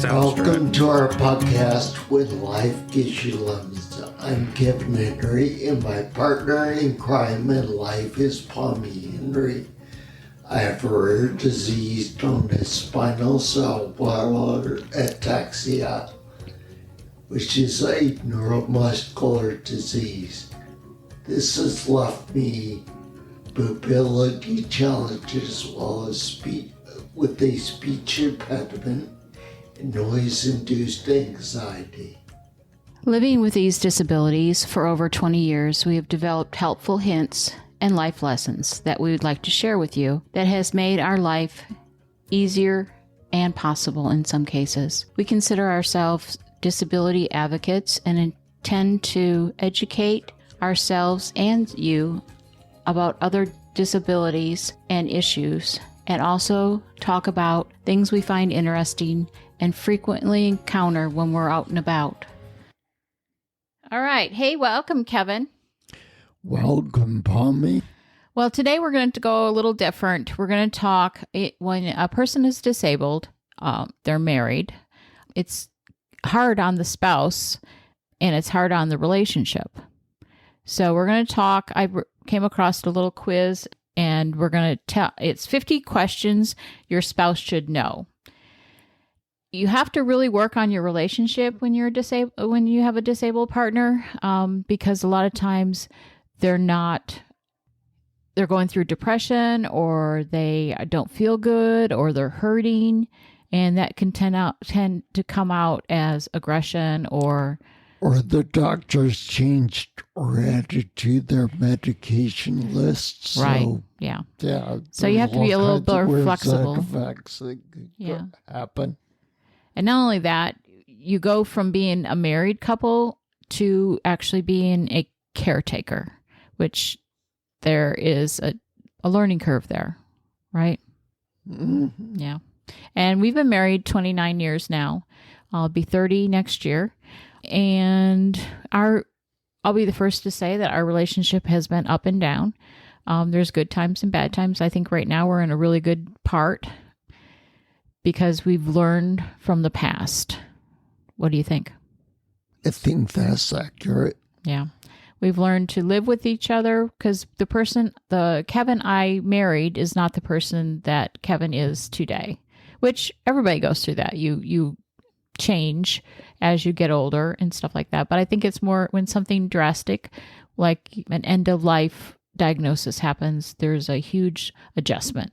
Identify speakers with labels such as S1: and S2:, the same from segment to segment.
S1: sounds
S2: Welcome to our podcast, When Life Gives You Lemons. I'm Kevin Henry, and my partner in crime in life is Pommy Henry. I have a rare disease known as spinal ataxia, which is a neuromuscular disease. This has left me mobility challenges as well as with a speech impediment and noise-induced anxiety.
S3: Living with these disabilities for over 20 years, we have developed helpful hints and life lessons that we would like to share with you that has made our life easier and possible in some cases. We consider ourselves disability advocates and intend to educate ourselves and you about other disabilities and issues, and also talk about things we find interesting and frequently encounter when we're out and about. All right. Hey, welcome, Kevin.
S2: Welcome, Pommy.
S3: Well, today we're going to go a little different. We're going to talk when a person is disabled, they're married. It's hard on the spouse and it's hard on the relationship. So we're going to talk. I came across a little quiz, and we're going to tell. It's 50 questions your spouse should know. You have to really work on your relationship when you're when you have a disabled partner, because a lot of times they're going through depression, or they don't feel good, or they're hurting, and that can tend to come out as aggression or
S2: the doctors changed or added to their medication lists.
S3: Right.
S2: So,
S3: yeah.
S2: Yeah.
S3: So you have to be a little more flexible.
S2: Side effects that could happen.
S3: And not only that, you go from being a married couple to actually being a caretaker, which there is a learning curve there, right?
S2: Mm-hmm.
S3: Yeah. And we've been married 29 years now. I'll be 30 next year. And I'll be the first to say that our relationship has been up and down. There's good times and bad times. I think right now we're in a really good part because we've learned from the past. What do you think?
S2: I think that's accurate.
S3: Yeah. We've learned to live with each other because the Kevin I married is not the person that Kevin is today, which everybody goes through that. You change as you get older and stuff like that. But I think it's more when something drastic, like an end of life diagnosis happens, there's a huge adjustment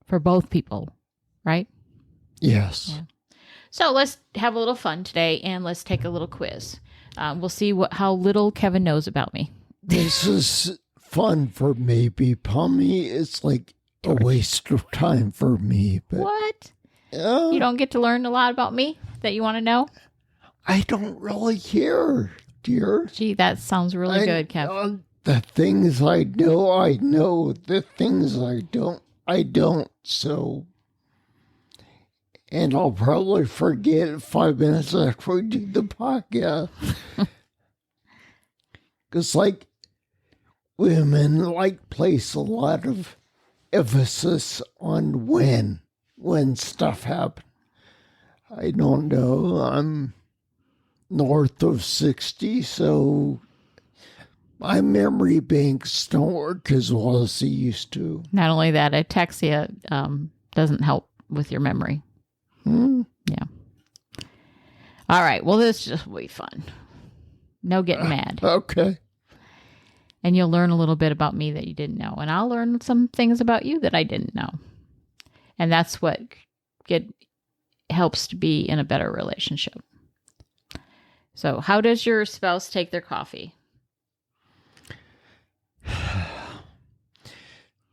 S3: for both people, right?
S2: Yes.
S3: Yeah. So let's have a little fun today and let's take a little quiz. We'll see how little Kevin knows about me.
S2: This is fun for maybe Pommy. It's like a waste of time for me. But
S3: what? You don't get to learn a lot about me that you want to know?
S2: I don't really care, dear.
S3: Gee, that sounds really good, Kevin.
S2: The things I know. The things I don't. So, and I'll probably forget 5 minutes after we do the podcast. Because, women, place a lot of emphasis on when stuff happens. I don't know. I'm north of 60, so my memory banks don't work as well as they used to.
S3: Not only that, ataxia doesn't help with your memory. Yeah. All right. Well, this just will be fun. No getting mad.
S2: Okay.
S3: And you'll learn a little bit about me that you didn't know. And I'll learn some things about you that I didn't know. And that's what helps to be in a better relationship. So how does your spouse take their coffee?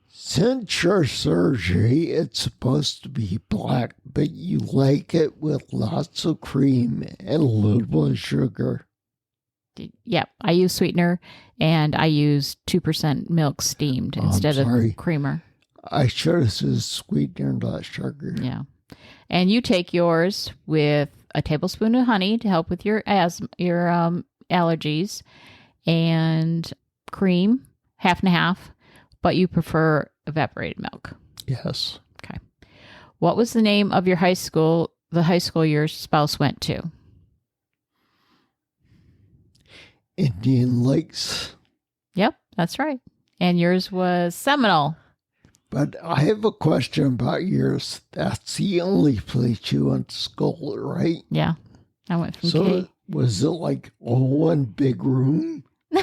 S2: Since your surgery, it's supposed to be black, but you like it with lots of cream and a little bit of sugar.
S3: Yep. I use sweetener, and I use 2% milk steamed instead of creamer.
S2: I should have said sweetener, not sugar.
S3: Yeah. And you take yours with a tablespoon of honey to help with your allergies, and cream, half and half, but you prefer evaporated milk.
S2: Yes.
S3: Okay. What was the name of your high school the high school your spouse went to?
S2: Indian Lakes.
S3: Yep, that's right. And yours was Seminole.
S2: But I have a question about yours. That's the only place you went to school, right?
S3: Yeah, I went from
S2: So
S3: K.
S2: was it like all one big room?
S3: No,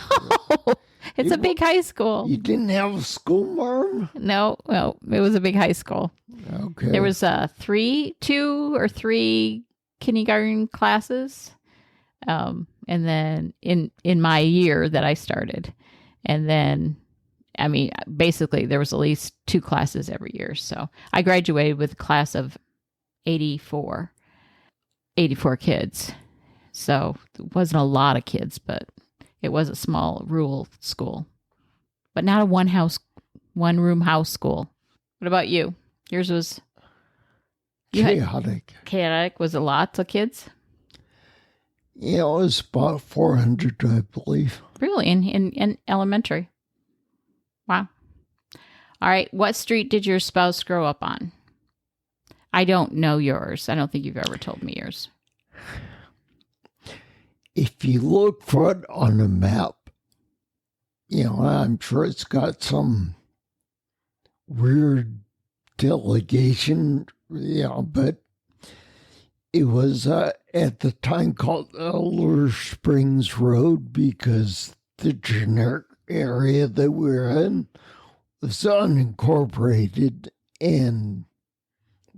S3: it's a big high school.
S2: You didn't have a school, Mom?
S3: No, well, it was a big high school.
S2: Okay.
S3: There was 2 or 3 kindergarten classes, and then in my year that I started, and then, I mean, basically there was at least 2 classes every year. So I graduated with a class of 84 kids. So it wasn't a lot of kids, but it was a small rural school, but not a one room house school. What about you? Yours was
S2: chaotic.
S3: Chaotic. Was it lots of kids?
S2: Yeah, it was about 400, I believe.
S3: Really? In elementary? Wow. All right. What street did your spouse grow up on? I don't know yours. I don't think you've ever told me yours.
S2: If you look for it on a map, I'm sure it's got some weird delegation, but it was at the time called Elder Springs Road because the generic area that we were in was unincorporated and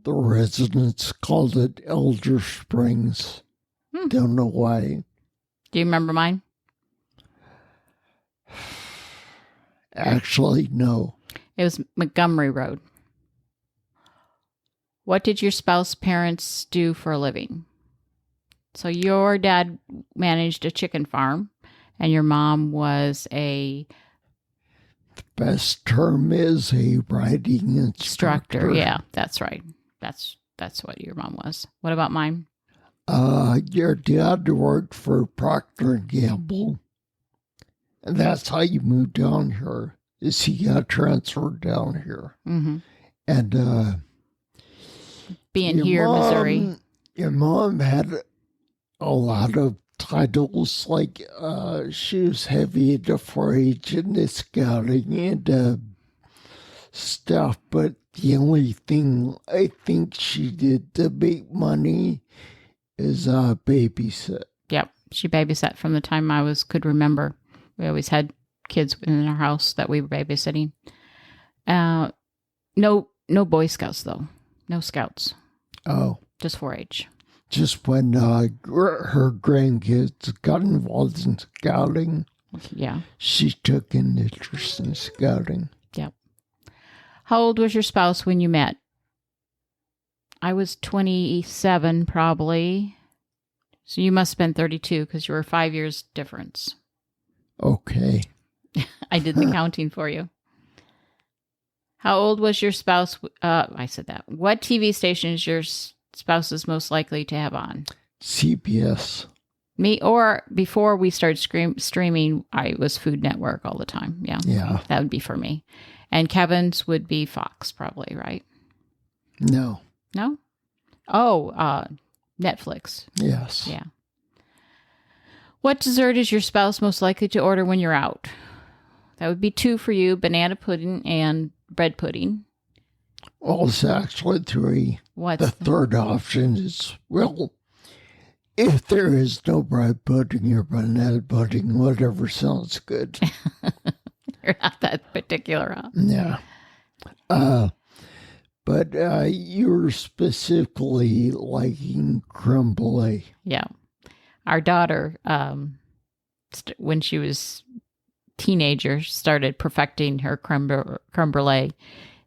S2: the residents called it Elder Springs. Don't know why.
S3: Do you remember mine?
S2: Actually, no.
S3: It was Montgomery Road. What did your spouse's parents do for a living? So your dad managed a chicken farm, and your mom was
S2: The best term is a riding instructor.
S3: Yeah, that's right. That's what your mom was. What about mine?
S2: Your dad worked for Procter & Gamble, and that's how you moved down here, is he got transferred down here.
S3: Mm-hmm.
S2: And
S3: being here, Missouri.
S2: Your mom had a lot of titles, like she was heavy into 4-H and the scouting and stuff, but the only thing I think she did to make money is babysit.
S3: Yep, she babysat from the time could remember. We always had kids in our house that we were babysitting. No Boy Scouts though. No Scouts.
S2: Oh,
S3: just 4-H.
S2: Just when her grandkids got involved in scouting.
S3: Yeah,
S2: she took an interest in scouting.
S3: Yep. How old was your spouse when you met? I was 27, probably. So you must have been 32 because you were 5 years difference.
S2: Okay.
S3: I did the counting for you. How old was your spouse? I said that. What TV station is your spouse is most likely to have on?
S2: CBS.
S3: Me, or before we started streaming, I was Food Network all the time. Yeah.
S2: Yeah.
S3: That would be for me. And Kevin's would be Fox, probably, right?
S2: No.
S3: No? Oh, Netflix.
S2: Yes.
S3: Yeah. What dessert is your spouse most likely to order when you're out? That would be 2 for you, banana pudding and bread pudding.
S2: Well, it's actually 3.
S3: What's
S2: the third option is, well, if there is no bread pudding or banana pudding, whatever sounds good.
S3: You're not that particular, huh?
S2: Yeah. But you're specifically liking creme brulee.
S3: Yeah. Our daughter, when she was teenager, started perfecting her creme brulee.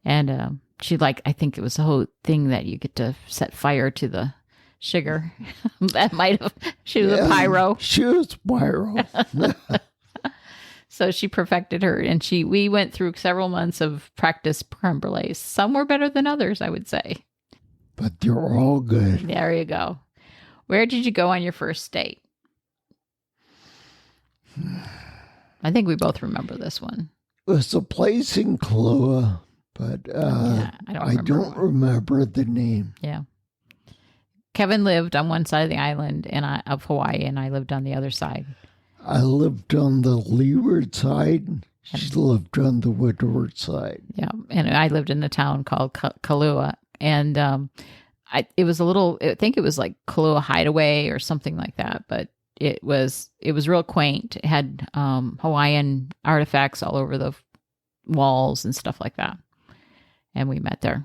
S3: And I think it was the whole thing that you get to set fire to the sugar. That might have, she was a pyro.
S2: She was pyro.
S3: So she perfected her, and we went through several months of practice creme brulees. Some were better than others, I would say.
S2: But they're all good.
S3: There you go. Where did you go on your first date? I think we both remember this one.
S2: It was a place in Kahlua, but I don't remember the name.
S3: Yeah. Kevin lived on one side of the island of Hawaii, and I lived on the other side.
S2: I lived on the leeward side. She lived on the windward side.
S3: Yeah, and I lived in a town called Kailua, and I think it was like Kailua Hideaway or something like that, but it was real quaint. It had Hawaiian artifacts all over the walls and stuff like that, and we met there.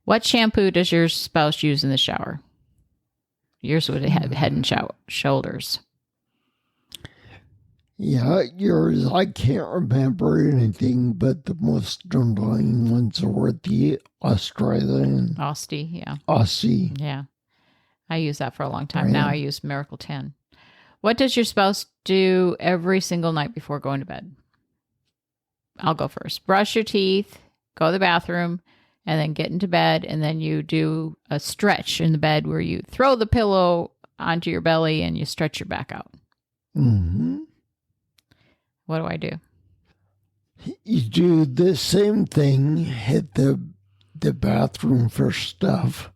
S3: What shampoo does your spouse use in the shower? Yours would have Head and Shoulders.
S2: Yeah, yours, I can't remember anything, but the most annoying ones were the Australian. Aussie.
S3: Yeah. I used that for a long time.
S2: Right.
S3: Now I use Miracle 10. What does your spouse do every single night before going to bed? I'll go first. Brush your teeth, go to the bathroom, and then get into bed, and then you do a stretch in the bed where you throw the pillow onto your belly and you stretch your back out.
S2: Mm-hmm.
S3: What do I do?
S2: You do the same thing, hit the bathroom for stuff,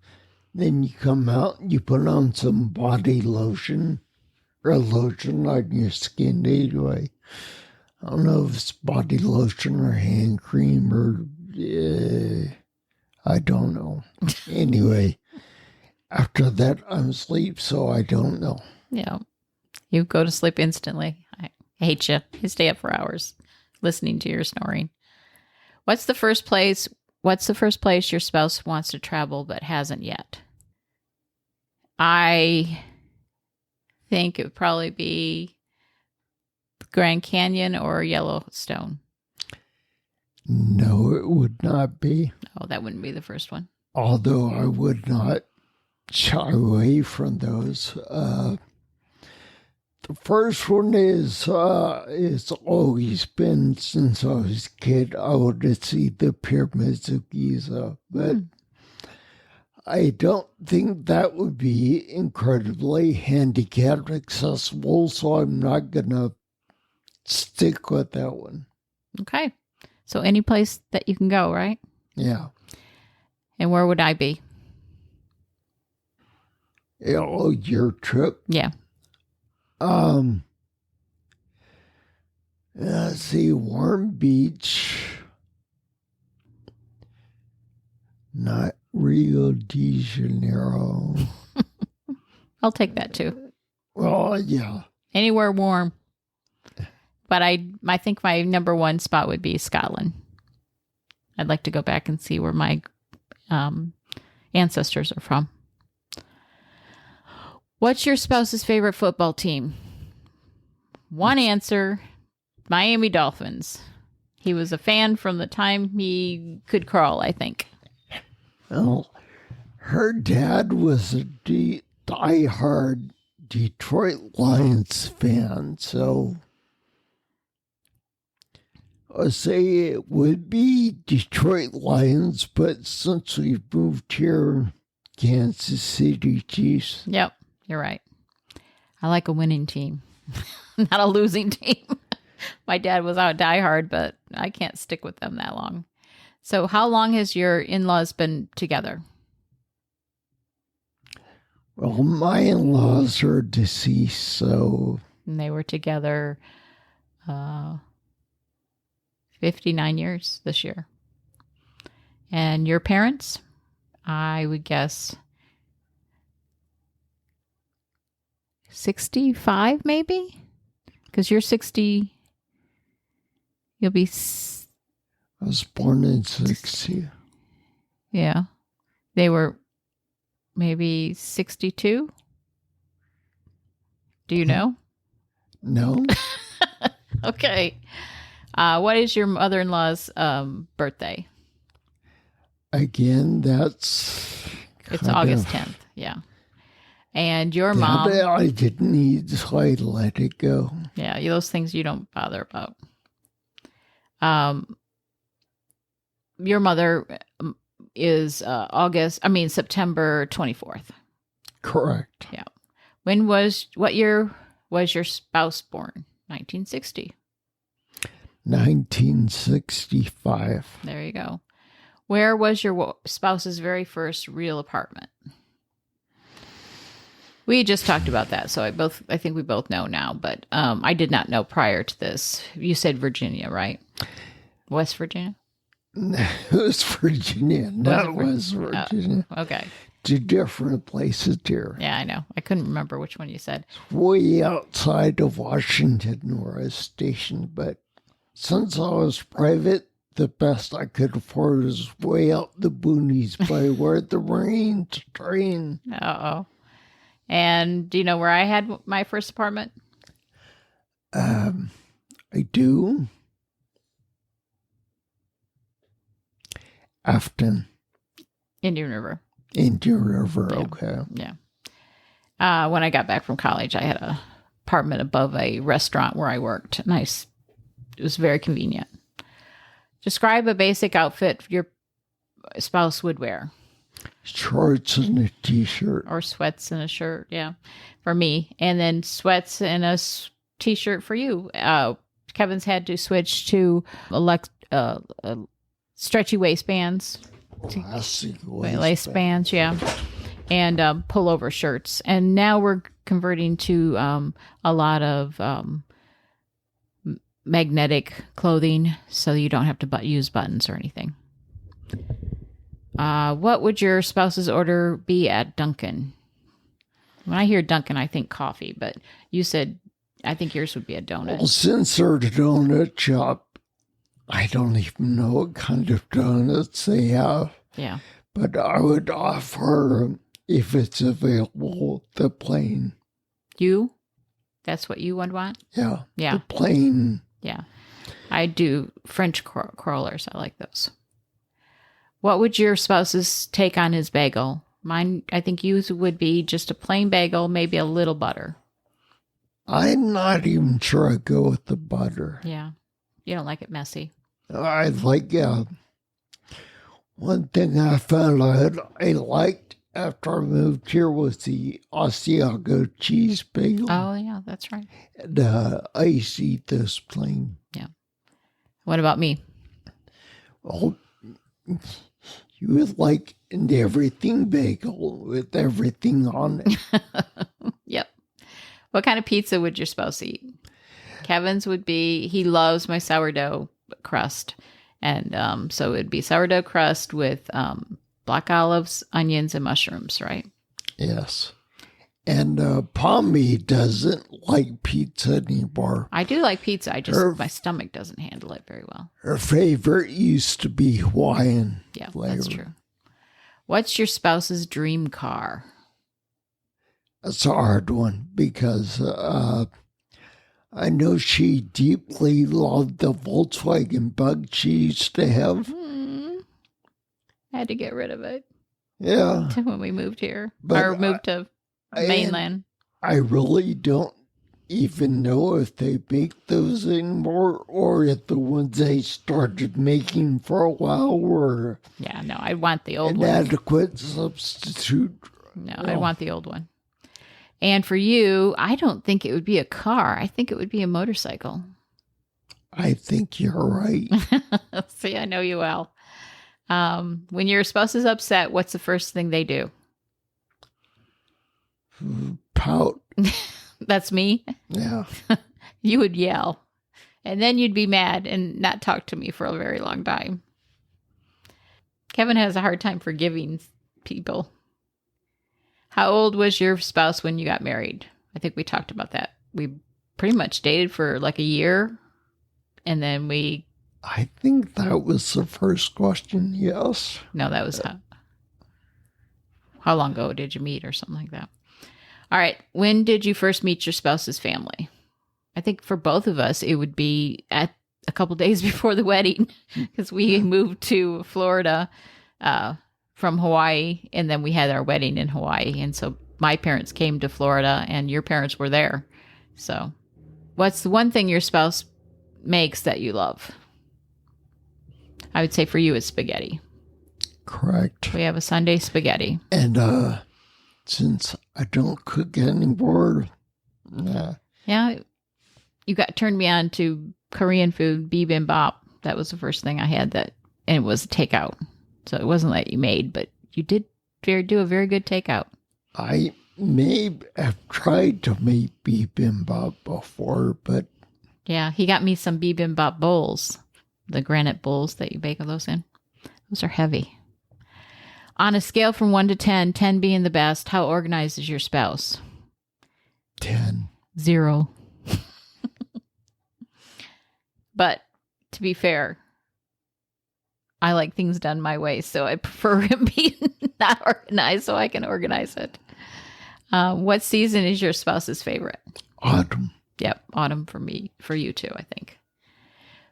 S2: then you come out, you put on some body lotion, or lotion on your skin anyway. I don't know if it's body lotion or hand cream or... I don't know. Anyway, after that, I'm asleep, so I don't know.
S3: Yeah. You go to sleep instantly. I hate you. You stay up for hours listening to your snoring. What's the first place your spouse wants to travel but hasn't yet? I think it would probably be Grand Canyon or Yellowstone.
S2: No, it would not be.
S3: Oh, that wouldn't be the first one.
S2: Although I would not shy away from those. The first one is it's always been since I was a kid. I want to see the pyramids of Giza, but I don't think that would be incredibly handicapped accessible, so I'm not gonna stick with that one.
S3: Okay. So any place that you can go, right?
S2: Yeah.
S3: And where would I be?
S2: Oh, your trip?
S3: Yeah.
S2: Let's see, Warm Beach. Not Rio de Janeiro.
S3: I'll take that too.
S2: Well, yeah.
S3: Anywhere warm. But I think my number one spot would be Scotland. I'd like to go back and see where my ancestors are from. What's your spouse's favorite football team? One answer, Miami Dolphins. He was a fan from the time he could crawl, I think.
S2: Well, her dad was a diehard Detroit Lions fan, so I'd say it would be Detroit Lions, but since we've moved here, Kansas City Chiefs.
S3: Yep, you're right. I like a winning team, not a losing team. My dad was out diehard, but I can't stick with them that long. So how long has your in-laws been together?
S2: Well, my in-laws are deceased, so...
S3: And they were together 59 years this year. And your parents? I would guess 65 maybe? Because you're 60... You'll be...
S2: I was born in 60.
S3: Yeah. They were maybe 62? Do you know?
S2: No.
S3: Okay. What is your mother-in-law's birthday?
S2: Again, it's
S3: August 10th. Yeah. And your mom...
S2: I didn't need, so I let it go.
S3: Yeah, those things you don't bother about. Your mother is September 24th.
S2: Correct.
S3: Yeah. What year was your spouse born? 1960.
S2: 1965.
S3: There you go. Where was your spouse's very first real apartment? We just talked about that, so I think we both know now, but I did not know prior to this. You said Virginia, right? West Virginia?
S2: It was Virginia, not West Virginia.
S3: Okay.
S2: Two different places here.
S3: Yeah, I know. I couldn't remember which one you said.
S2: Way outside of Washington where I was stationed, but since I was private, the best I could afford was way out the boonies by where the Marines train.
S3: Uh-oh. And do you know where I had my first apartment?
S2: I do. Afton.
S3: Indian River.
S2: Indian River,
S3: Yeah.
S2: okay.
S3: Yeah. When I got back from college, I had an apartment above a restaurant where I worked. Nice. It was very convenient. Describe a basic outfit your spouse would wear.
S2: Shorts and a t-shirt.
S3: Or sweats and a shirt, yeah, for me. And then sweats and a t-shirt for you. Kevin's had to switch to stretchy waistbands.
S2: Classic
S3: Waistbands, yeah. And pullover shirts. And now we're converting to a lot of magnetic clothing, so you don't have to use buttons or anything. What would your spouse's order be at Dunkin? When I hear Dunkin, I think coffee, but you said, I think yours would be a donut.
S2: Well, since they're a donut shop, I don't even know what kind of donuts they have.
S3: Yeah.
S2: But I would offer, if it's available, the plain.
S3: You? That's what you would want?
S2: Yeah.
S3: Yeah.
S2: The plain.
S3: Yeah. I do French crawlers. I like those. What would your spouse's take on his bagel? Mine, I think yours would be just a plain bagel, maybe a little butter.
S2: I'm not even sure I'd go with the butter.
S3: Yeah. You don't like it messy.
S2: I like, one thing I found out I liked after I moved here was the Asiago cheese bagel.
S3: Oh, yeah, that's right.
S2: And I used to eat this plain.
S3: Yeah. What about me?
S2: Well, you would like an everything bagel with everything on it.
S3: Yep. What kind of pizza would your spouse eat? Kevin's would be, he loves my sourdough crust. And so it would be sourdough crust with black olives, onions, and mushrooms, right?
S2: Yes. And Pommy doesn't like pizza anymore.
S3: I do like pizza. My stomach doesn't handle it very well.
S2: Her favorite used to be Hawaiian flavor.
S3: That's true. What's your spouse's dream car?
S2: That's a hard one because I know she deeply loved the Volkswagen Bug she used to have.
S3: I had to get rid of it.
S2: Yeah.
S3: When we moved here. Or moved to mainland.
S2: I really don't even know if they make those anymore or if the ones they started making for a while were
S3: Yeah, no, I want the old one.
S2: inadequate substitute.
S3: No, I want the old one. And for you, I don't think it would be a car. I think it would be a motorcycle.
S2: I think you're right.
S3: See, I know you well. When your spouse is upset, what's the first thing they do?
S2: Pout.
S3: That's me.
S2: Yeah.
S3: You would yell. And then you'd be mad and not talk to me for a very long time. Kevin has a hard time forgiving people. How old was your spouse when you got married? I think we talked about that. We pretty much dated for like a year. And then
S2: I think that was the first question, yes.
S3: No, that was how long ago did you meet or something like that? All right. When did you first meet your spouse's family? I think for both of us, it would be at a couple days before the wedding because we moved to Florida from Hawaii, and then we had our wedding in Hawaii. And so my parents came to Florida and your parents were there. So what's the one thing your spouse makes that you love? I would say for you, it's spaghetti.
S2: Correct.
S3: We have a Sunday spaghetti.
S2: And since I don't cook anymore,
S3: yeah, you turned me on to Korean food, bibimbap. That was the first thing I had and it was a takeout. So it wasn't that you made, but you did do a very good takeout.
S2: I Maybe I've tried to make bibimbap before, but
S3: Yeah, he got me some bibimbap bowls, the granite bowls that you bake those in. Those are heavy. On a scale from 1 to 10, 10 being the best, how organized is your spouse?
S2: 10.
S3: 0. But to be fair, I like things done my way, so I prefer him being not organized so I can organize it. What season is your spouse's favorite?
S2: Autumn.
S3: Yep, autumn for me, for you too, I think.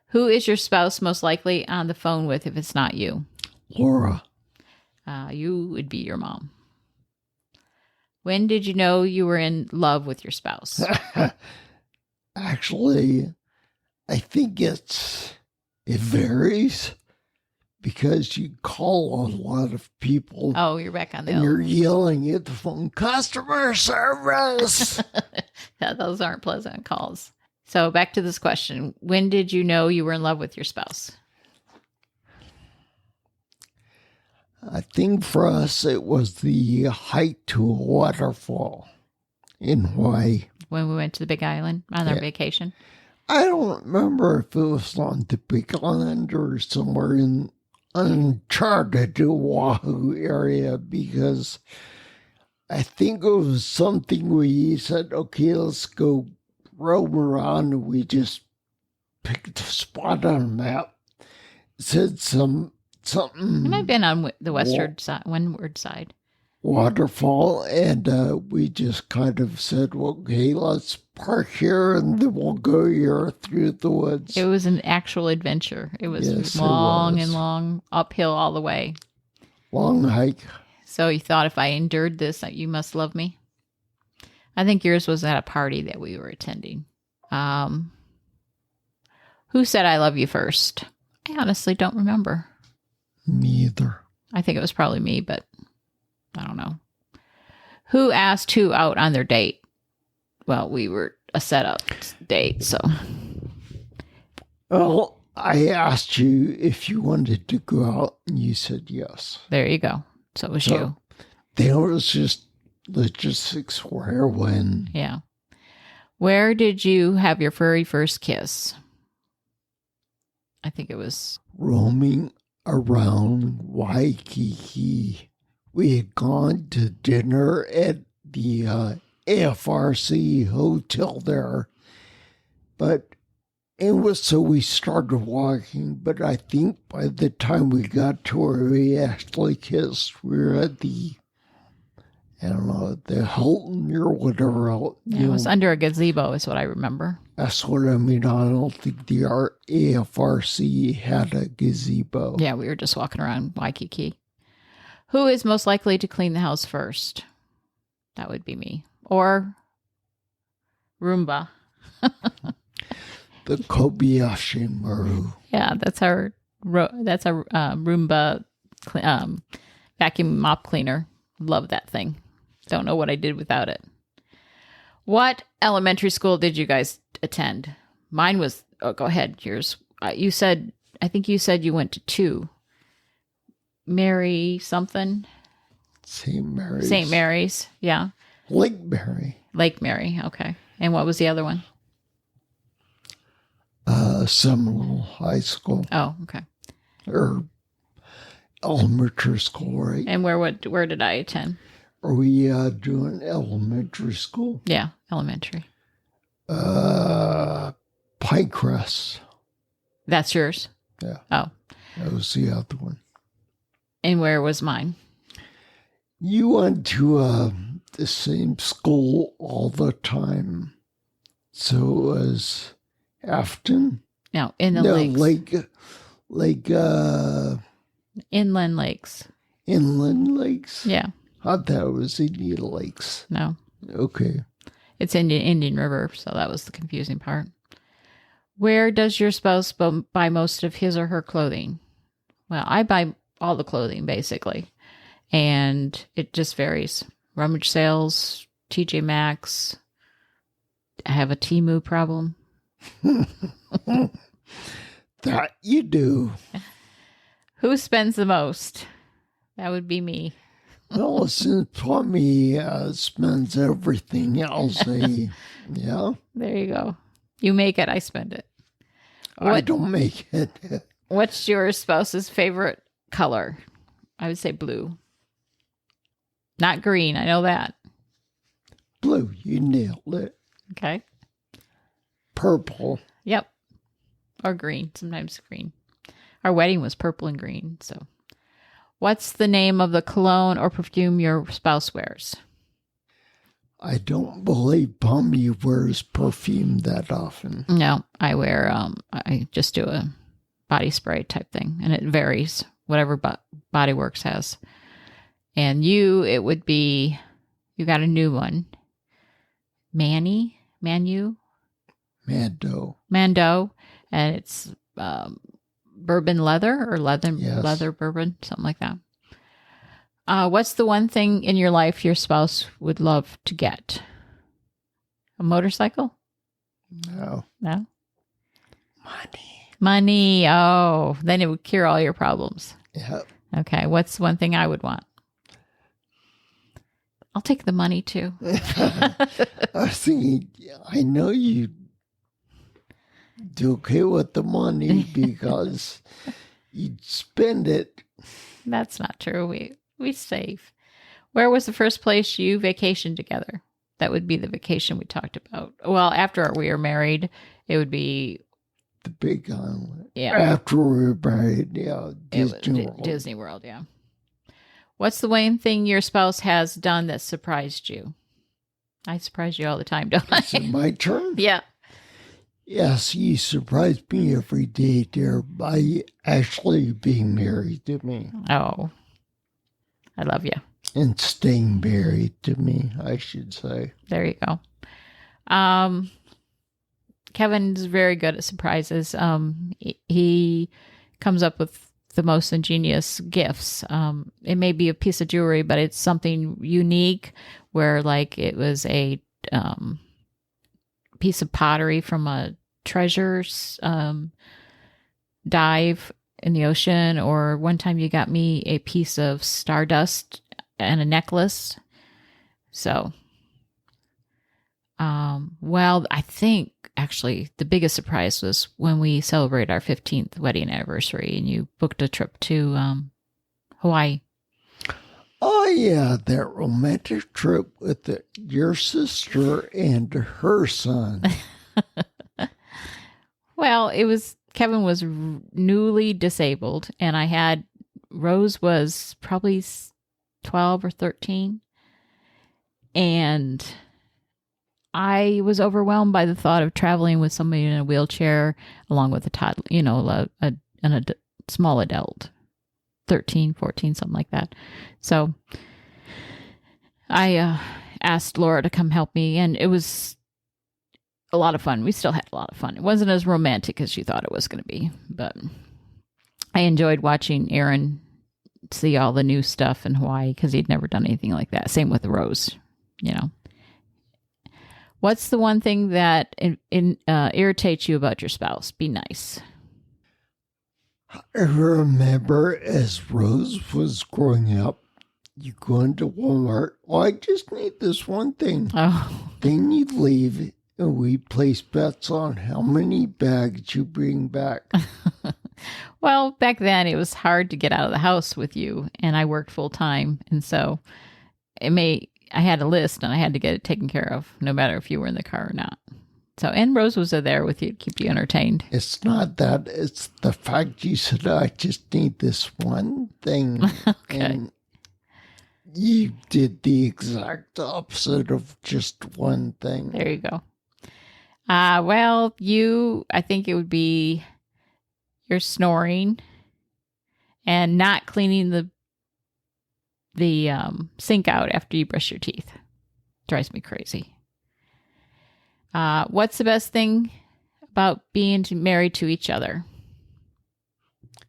S3: Who is your spouse most likely on the phone with if it's not you?
S2: Laura.
S3: You would be your mom. When did you know you were in love with your spouse?
S2: Actually, I think it varies because you call a lot of people
S3: Oh, you're back on the
S2: and you're yelling at the phone, customer service.
S3: Yeah, those aren't pleasant calls. So back to this question. When did you know you were in love with your spouse?
S2: I think for us, it was the hike to a waterfall in Hawaii.
S3: When we went to the Big Island on our
S2: Yeah.
S3: vacation?
S2: I don't remember if it was on the Big Island or somewhere in uncharted Oahu area, because I think it was something we said, okay, let's go roam around, and we just picked a spot on a map. It said something.
S3: It might have been on the windward side.
S2: Waterfall, and we just kind of said, well, okay, let's park here and then we'll go here through the woods.
S3: It was an actual adventure. It was
S2: Yes, it
S3: long
S2: was.
S3: and long, uphill all the way.
S2: Long hike.
S3: So you thought if I endured this, that you must love me? I think yours was at a party that we were attending. Who said I love you first? I honestly don't remember.
S2: Neither.
S3: I think it was probably me, but I don't know. Who asked who out on their date? Well, we were a setup date, so.
S2: Well, I asked you if you wanted to go out, and you said yes.
S3: There you go. So it was
S2: So-
S3: you.
S2: There was just logistics where, when.
S3: Yeah. Where did you have your very first kiss? I think it was.
S2: Roaming around Waikiki. We had gone to dinner at the AFRC hotel there, but it was so we started walking, but I think by the time we got to where we actually kissed, we were at the, I don't know, the Hilton or whatever else.
S3: Yeah, it was under a gazebo is what I remember.
S2: That's what I mean. I don't think the AFRC had a gazebo.
S3: Yeah, we were just walking around Waikiki. Who is most likely to clean the house first? That would be me. Or Roomba.
S2: The Kobayashi Maru.
S3: Yeah, that's our Roomba vacuum mop cleaner. Love that thing. Don't know what I did without it. What elementary school did you guys attend? Mine was. Oh, go ahead. Yours. You said. I think you said you went to 2. Mary something.
S2: St. Mary's.
S3: St. Mary's. Yeah.
S2: Lake Mary.
S3: Lake Mary. Okay. And what was the other one?
S2: Seminole High School.
S3: Oh, okay.
S2: Or elementary school, right?
S3: And where did I attend?
S2: Are we doing elementary school?
S3: Yeah, elementary.
S2: Pinecrest.
S3: That's yours?
S2: Yeah.
S3: Oh.
S2: That was the other one.
S3: And where was mine?
S2: You went to the same school all the time. So it was Afton.
S3: No, in the lakes. Inland lakes.
S2: Inland Lakes.
S3: Yeah.
S2: I thought it was Indian Lakes.
S3: No.
S2: Okay.
S3: It's Indian River, so that was the confusing part. Where does your spouse buy most of his or her clothing? Well, I buy all the clothing, basically. And it just varies. Rummage sales, TJ Maxx. I have a Temu problem.
S2: That you do.
S3: Who spends the most? That would be me.
S2: Well, since Pommy spends everything, I'll say, yeah,
S3: There you go. You make it, I spend it.
S2: I don't make it.
S3: What's your spouse's favorite color? I would say blue. Not green, I know that.
S2: Blue, you nailed it.
S3: Okay.
S2: Purple.
S3: Yep. Or green, sometimes green. Our wedding was purple and green, so. What's the name of the cologne or perfume your spouse wears?
S2: I don't believe Pommy wears perfume that often.
S3: No, I wear, I just do a body spray type thing, and it varies, whatever Body Works has. And it would be, you got a new one. Mando, and it's bourbon leather or leather bourbon, something like that. What's the one thing in your life your spouse would love to get? A motorcycle?
S2: No.
S3: No?
S2: Money.
S3: Money. Oh, then it would cure all your problems.
S2: Yeah.
S3: Okay. What's one thing I would want? I'll take the money too.
S2: I think I know you do okay with the money because you'd spend it.
S3: That's not true. We save. Where was the first place you vacationed together? That would be the vacation we talked about. Well, after we were married, it would be
S2: The Big Island.
S3: Yeah.
S2: After we were married, yeah.
S3: Disney World, yeah. What's the one thing your spouse has done that surprised you? I surprise you all the time, don't I?
S2: Is it my turn?
S3: Yeah.
S2: Yes, you surprise me every day, dear, by actually being married to me.
S3: Oh, I love you.
S2: And staying married to me, I should say.
S3: There you go. Kevin's very good at surprises. He comes up with the most ingenious gifts. It may be a piece of jewelry, but it's something unique where like it was a piece of pottery from a treasure dive in the ocean, or one time you got me a piece of stardust and a necklace. So, well, I think actually the biggest surprise was when we celebrated our 15th wedding anniversary and you booked a trip to Hawaii.
S2: Oh, yeah, that romantic trip with your sister and her son.
S3: Well, Kevin was newly disabled, and Rose was probably 12 or 13. And I was overwhelmed by the thought of traveling with somebody in a wheelchair along with a toddler, a small adult, 13, 14, something like that. So I asked Laura to come help me, and it was a lot of fun. We still had a lot of fun. It wasn't as romantic as she thought it was going to be, but I enjoyed watching Aaron see all the new stuff in Hawaii because he'd never done anything like that. Same with Rose, What's the one thing that irritates you about your spouse? Be nice.
S2: I remember as Rose was growing up, you go into Walmart, I just need this one thing.
S3: Oh.
S2: Then you leave and we place bets on how many bags you bring back.
S3: Well, back then it was hard to get out of the house with you, and I worked full time, and so I had a list and I had to get it taken care of, no matter if you were in the car or not. So, and Rose was there with you to keep you entertained.
S2: It's not that, it's the fact you said, I just need this one thing.
S3: Okay.
S2: And you did the exact opposite of just one thing.
S3: There you go. Well, I think it would be your snoring and not cleaning the sink out after you brush your teeth. Drives me crazy. What's the best thing about being married to each other?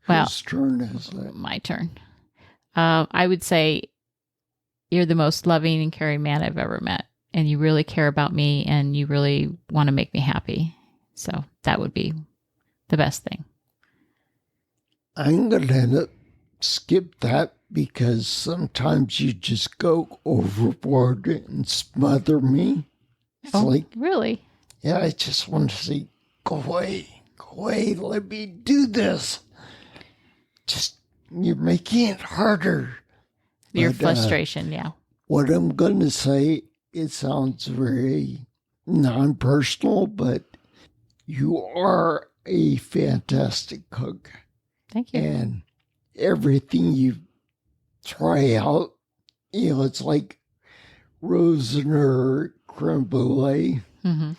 S2: Whose turn is it?
S3: My turn. I would say you're the most loving and caring man I've ever met. And you really care about me and you really want to make me happy. So that would be the best thing.
S2: I'm going to skip that because sometimes you just go overboard and smother me. It's like,
S3: really?
S2: yeah, I just want to say, go away, let me do this. Just, you're making it harder.
S3: Your
S2: But,
S3: frustration, yeah.
S2: what I'm going to say, it sounds very non-personal, but you are a fantastic cook.
S3: Thank you.
S2: And everything you try out, it's like raisin or creme brulee.
S3: Mm-hmm.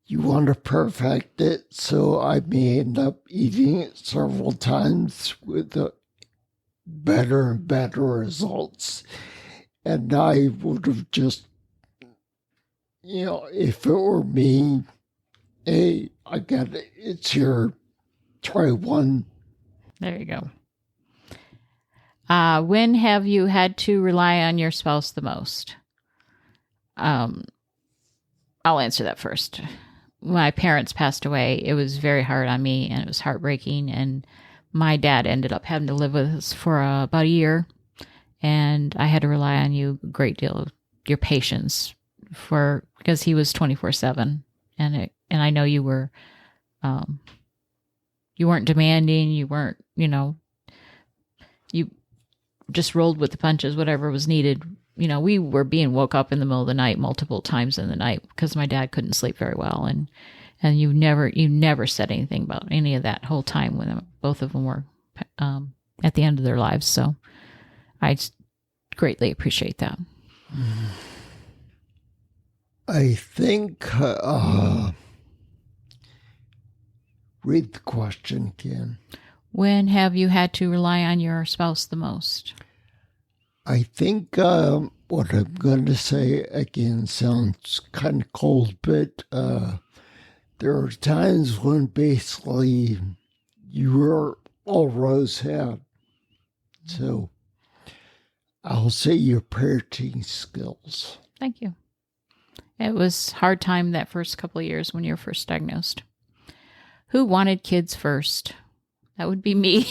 S2: You want to perfect it, so I may end up eating it several times with better and better results. And I would have just, if it were me, hey, I got it. It's here. Try one.
S3: There you go. When have you had to rely on your spouse the most? I'll answer that first. My parents passed away. It was very hard on me, and it was heartbreaking. And my dad ended up having to live with us for about a year, and I had to rely on you a great deal, your patience, because he was 24/7, and I know you were, you weren't demanding, you weren't, you just rolled with the punches, whatever was needed. We were being woke up in the middle of the night multiple times in the night because my dad couldn't sleep very well. And you never said anything about any of that whole time when both of them were at the end of their lives. So I greatly appreciate that.
S2: I think, read the question again.
S3: When have you had to rely on your spouse the most?
S2: I think what I'm going to say again sounds kind of cold, but there are times when basically you are all Rose had. So I'll say your parenting skills.
S3: Thank you. It was hard time that first couple of years when you were first diagnosed. Who wanted kids first? That would be me.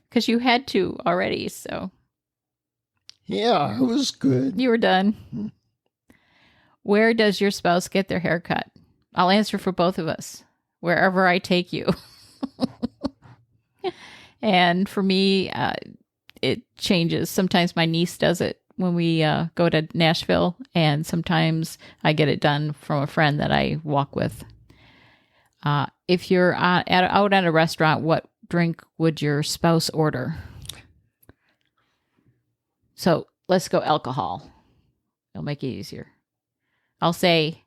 S3: Because you had to already, so.
S2: Yeah, it was good.
S3: You were done. Where does your spouse get their hair cut? I'll answer for both of us. Wherever I take you. And for me, it changes. Sometimes my niece does it when we go to Nashville, and sometimes I get it done from a friend that I walk with. If you're out at a restaurant, what drink would your spouse order? So let's go alcohol. It'll make it easier. I'll say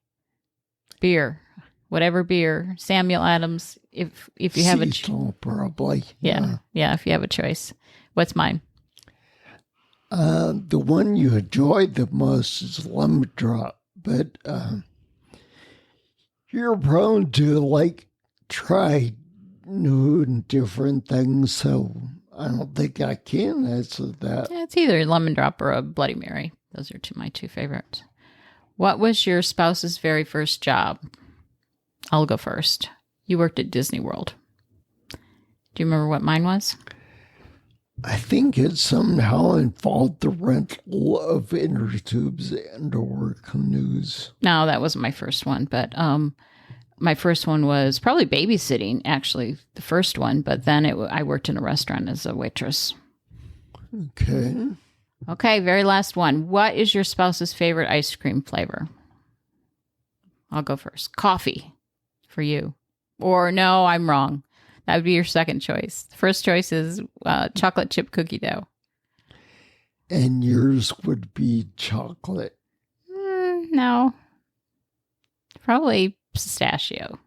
S3: beer, whatever beer. Samuel Adams, if you have a
S2: probably.
S3: Yeah, if you have a choice. What's mine?
S2: The one you enjoy the most is lemon drop, but you're prone to try new and different things, so I don't think I can answer that.
S3: Yeah, it's either a lemon drop or a Bloody Mary. Those are my two favorites. What was your spouse's very first job? I'll go first. You worked at Disney World. Do you remember what mine was?
S2: I think it somehow involved the rental of inner tubes and or canoes.
S3: No, that wasn't my first one, but my first one was probably babysitting, actually, the first one, but then I worked in a restaurant as a waitress. Okay, very last one. What is your spouse's favorite ice cream flavor? I'll go first. Coffee for you. Or no, I'm wrong. That would be your second choice. The first choice is chocolate chip cookie dough.
S2: And yours would be chocolate.
S3: No. Probably pistachio.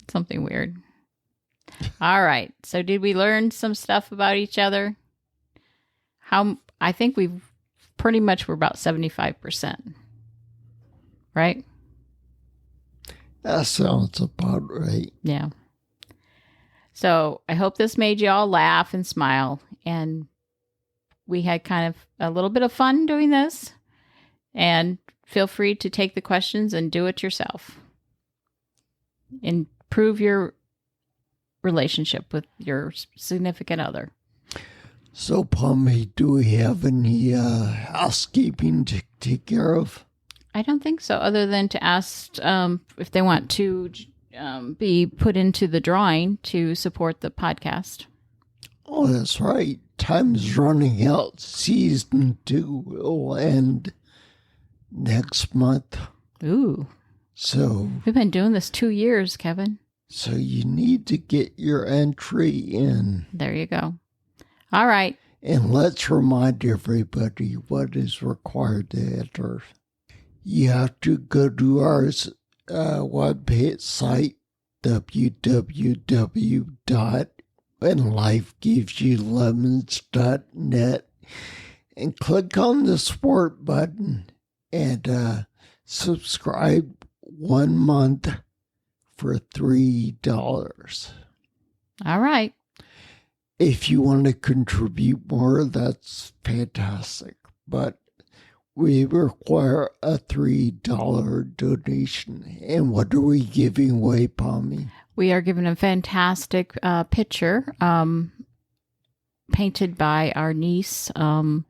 S3: Something weird. All right. So did we learn some stuff about each other? I think we've pretty much, we're about 75%. Right?
S2: That sounds about right.
S3: Yeah. So I hope this made you all laugh and smile. And we had kind of a little bit of fun doing this. And feel free to take the questions and do it yourself. Improve your relationship with your significant other.
S2: So, Pommy, do we have any housekeeping to take care of?
S3: I don't think so, other than to ask if they want to be put into the drawing to support the podcast.
S2: Oh, that's right. Time's running out. Season 2 will end next month.
S3: Ooh.
S2: So
S3: We've been doing this 2 years, Kevin.
S2: So you need to get your entry in.
S3: There you go. All right.
S2: And let's remind everybody what is required to enter. You have to go to our webpage site, www.whenlifegivesyoulemons.net, and click on the support button and subscribe 1 month for $3.
S3: All right.
S2: If you want to contribute more, that's fantastic. But we require a $3 donation. And what are we giving away, Pommy?
S3: We are giving a fantastic picture painted by our niece, Deanna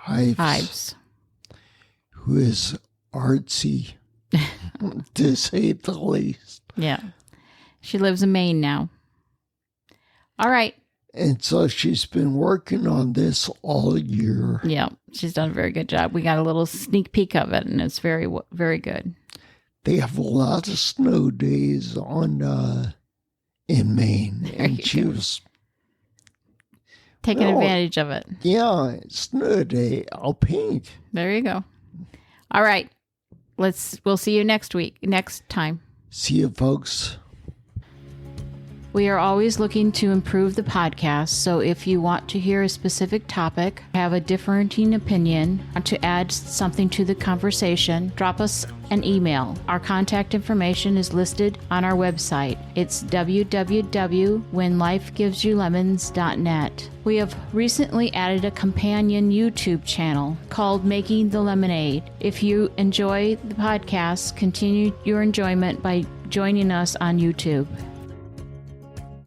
S3: Ives,
S2: who is artsy, to say the least.
S3: Yeah. She lives in Maine now. All right.
S2: And so she's been working on this all year.
S3: Yeah, she's done a very good job. We got a little sneak peek of it, and it's very, very good.
S2: They have a lot of snow days in Maine, and she was
S3: taking advantage of it.
S2: Yeah, snow day. I'll paint.
S3: There you go. All right, we'll see you next time.
S2: See you, folks.
S3: We are always looking to improve the podcast, so if you want to hear a specific topic, have a differing opinion, want to add something to the conversation, drop us an email. Our contact information is listed on our website. It's www.whenlifegivesyoulemons.net. We have recently added a companion YouTube channel called Making the Lemonade. If you enjoy the podcast, continue your enjoyment by joining us on YouTube.